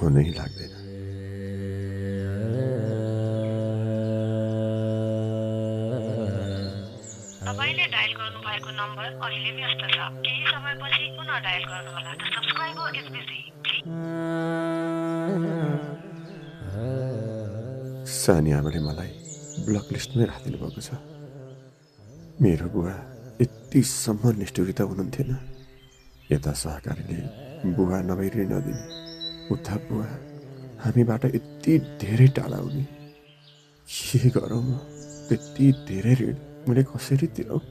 फोनै लाग्दैन। तपाईले डायल गर्नुभएको नम्बर अहिले व्यस्त छ। केही समयपछि पुनः डायल गर्नुहोला। The subscriber is busy. सानी आमाले मलाई ब्लक लिस्टमै राखिदिनु भएको छ। मेरो बुवा यतिसम्म निष्ठुरिता हुनुहुन्थेन। यता सहकारीले बुवा नभई ऋण नदिने, उता बुवा हामीबाट यति धेरै टाढा हुने। के गरौँ म? त्यति धेरै ऋण मैले कसरी तिरौँ?